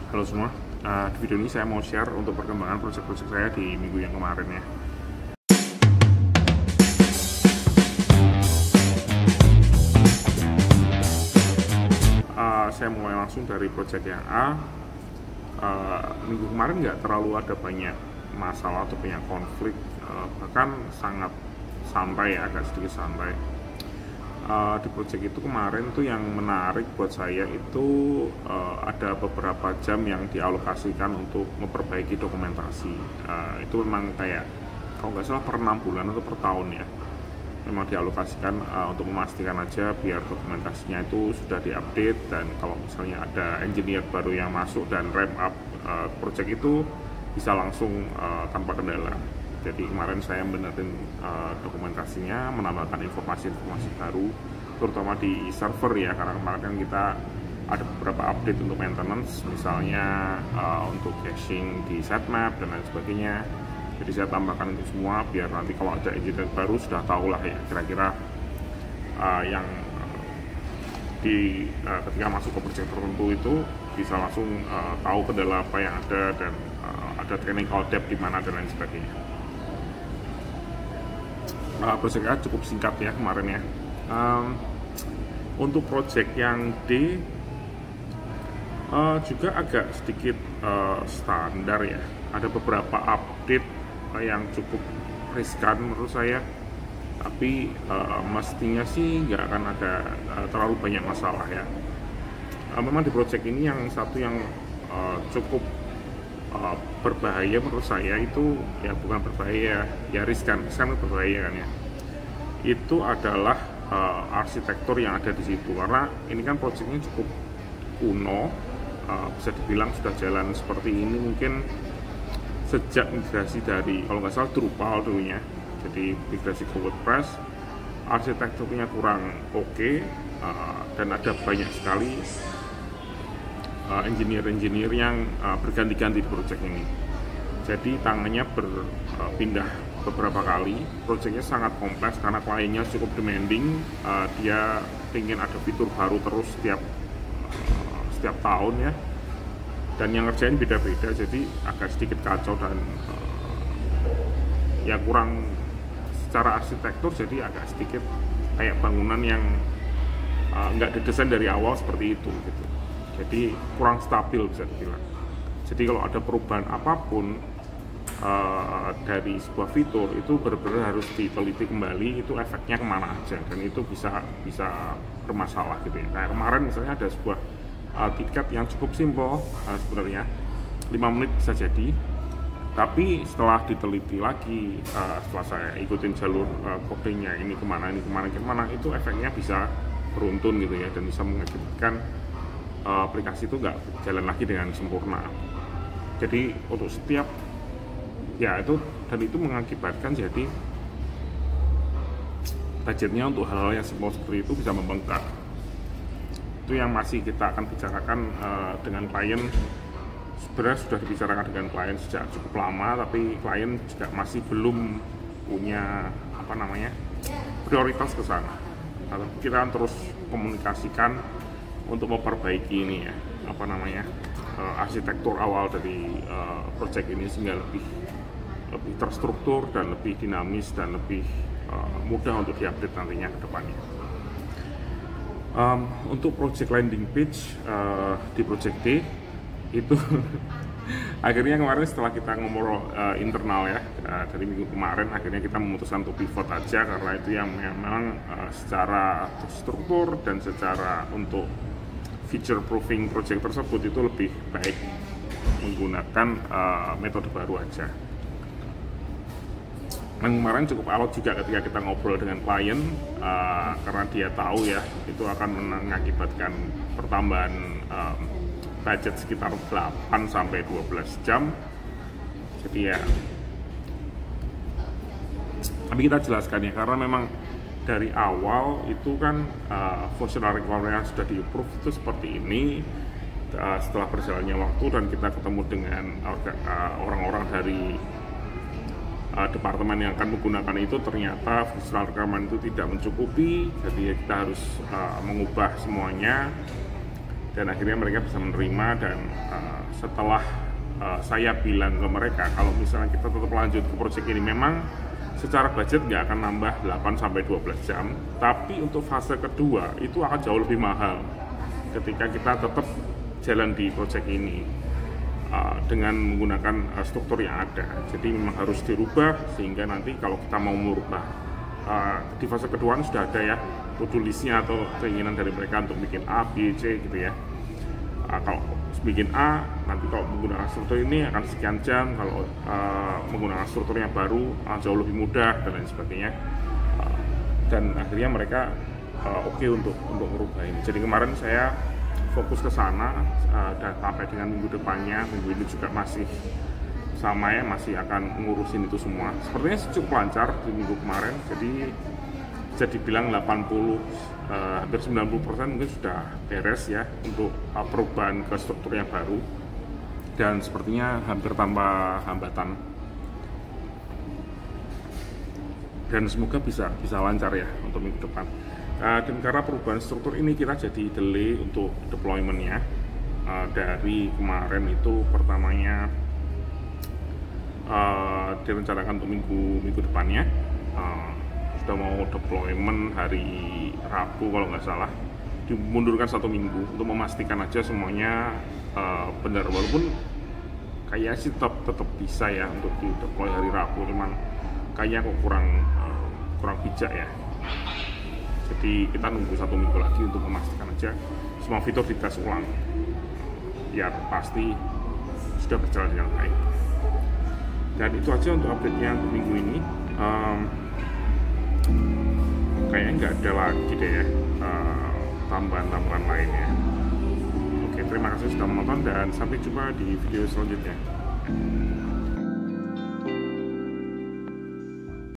Halo semua, di video ini saya mau share untuk perkembangan proyek-proyek saya di minggu yang kemarin ya. Saya mulai langsung dari proyek yang A. Minggu kemarin nggak terlalu ada banyak masalah atau banyak konflik, bahkan sangat santai ya, agak sedikit santai. Di proyek itu kemarin tuh yang menarik buat saya itu ada beberapa jam yang dialokasikan untuk memperbaiki dokumentasi. Itu memang kayak kalau nggak salah per 6 bulan atau per tahun ya, memang dialokasikan untuk memastikan aja biar dokumentasinya itu sudah diupdate, dan kalau misalnya ada engineer baru yang masuk dan ramp up proyek itu bisa langsung tanpa kendala. Jadi kemarin saya benerin dokumentasinya, menambahkan informasi-informasi baru, terutama di server ya, karena kemarin kan kita ada beberapa update untuk maintenance, misalnya untuk caching di sitemap dan lain sebagainya. Jadi saya tambahkan itu semua biar nanti kalau ada engineer baru sudah tahu lah ya kira-kira yang ketika masuk ke project tertentu itu bisa langsung tahu kendala apa yang ada, dan ada technical debt di mana dan lain sebagainya. Proyeknya cukup singkat ya kemarin ya. Untuk proyek yang D juga agak sedikit standar ya. Ada beberapa update yang cukup riskan menurut saya, tapi mestinya sih nggak akan ada terlalu banyak masalah ya. Memang di proyek ini yang satu yang cukup berbahaya menurut saya itu ya, bukan berbahaya ya, riskan berbahaya kan ya, itu adalah arsitektur yang ada di situ, karena ini kan proyeknya cukup kuno, bisa dibilang sudah jalan seperti ini mungkin sejak migrasi dari kalau nggak salah Drupal dulunya, jadi migrasi ke WordPress. Arsitekturnya kurang oke, dan ada banyak sekali engineer yang berganti-ganti di proyek ini. Jadi tangannya berpindah beberapa kali. Proyeknya sangat kompleks karena kliennya cukup demanding. Dia ingin ada fitur baru terus setiap tahun ya. Dan yang ngerjain beda-beda, jadi agak sedikit kacau dan ya kurang secara arsitektur, jadi agak sedikit kayak bangunan yang nggak didesain dari awal seperti itu gitu. Jadi kurang stabil bisa dibilang. Jadi kalau ada perubahan apapun dari sebuah fitur itu benar-benar harus diteliti kembali itu efeknya kemana aja, dan itu bisa bermasalah gitu ya. Kayak kemarin misalnya ada sebuah tiket yang cukup simpel sebenarnya 5 menit bisa jadi, tapi setelah diteliti lagi, setelah saya ikutin jalur codingnya ini kemana itu efeknya bisa beruntun gitu ya, dan bisa mengakibatkan aplikasi itu nggak jalan lagi dengan sempurna. Jadi untuk setiap ya itu, dan itu mengakibatkan jadi budgetnya untuk hal-hal yang simpel seperti itu bisa membengkak. Itu yang masih kita akan bicarakan dengan klien. Sebenarnya sudah dibicarakan dengan klien sejak cukup lama, tapi klien juga masih belum punya prioritas ke sana. Kita terus komunikasikan untuk memperbaiki ini ya, arsitektur awal dari proyek ini sehingga lebih terstruktur dan lebih dinamis dan lebih mudah untuk diupdate nantinya ke depannya. Untuk project landing page di project D itu akhirnya kemarin setelah kita ngobrol internal ya, dari minggu kemarin, akhirnya kita memutuskan untuk pivot aja, karena itu yang memang secara struktur dan secara untuk feature proofing project tersebut itu lebih baik menggunakan metode baru aja. Dan kemarin cukup alot juga ketika kita ngobrol dengan klien, karena dia tahu ya itu akan mengakibatkan pertambahan budget sekitar 8-12 jam. Jadi ya, tapi kita jelaskan ya, karena memang dari awal itu kan functional requirement yang sudah di-approve itu seperti ini. Setelah berjalannya waktu dan kita ketemu dengan orang-orang dari departemen yang akan menggunakan itu, ternyata functional requirement itu tidak mencukupi, jadi kita harus mengubah semuanya. dan akhirnya mereka bisa menerima. Dan setelah saya bilang ke mereka kalau misalnya kita tetap lanjut ke proyek ini, memang secara budget nggak akan nambah 8-12 jam, tapi untuk fase kedua itu akan jauh lebih mahal ketika kita tetap jalan di proyek ini dengan menggunakan struktur yang ada. Jadi memang harus dirubah, sehingga nanti kalau kita mau merubah di fase kedua sudah ada ya to-do list-nya atau keinginan dari mereka untuk bikin A, B, C gitu ya. Kalau bikin A, nanti kalau menggunakan struktur ini akan sekian jam, kalau menggunakan struktur yang baru jauh lebih mudah dan lain sebagainya. Dan akhirnya mereka oke untuk merubah ini. Jadi kemarin saya fokus ke sana, dan sampai dengan minggu depannya, minggu ini juga masih sama ya, masih akan ngurusin itu semua. Sepertinya cukup lancar di minggu kemarin, jadi bisa dibilang 80, hampir 90% mungkin sudah beres ya untuk perubahan ke struktur yang baru, dan sepertinya hampir tanpa hambatan. Dan semoga bisa lancar ya untuk minggu depan. Dan karena perubahan struktur ini kita jadi delay untuk deployment-nya. Dari kemarin itu pertamanya direncanakan untuk minggu depannya, sudah mau deployment hari Rabu kalau nggak salah, dimundurkan 1 minggu untuk memastikan aja semuanya benar. Walaupun kayaknya sih tetap bisa ya untuk di deploy hari Rabu, cuman kayaknya kok kurang bijak ya. Jadi kita nunggu 1 minggu lagi untuk memastikan aja semua fitur dites ulang, biar pasti sudah berjalan dengan baik. Dan itu aja untuk update-nya untuk minggu ini. Kayaknya nggak ada lagi deh ya tambahan-tambahan lainnya. Oke, terima kasih sudah menonton dan sampai jumpa di video selanjutnya.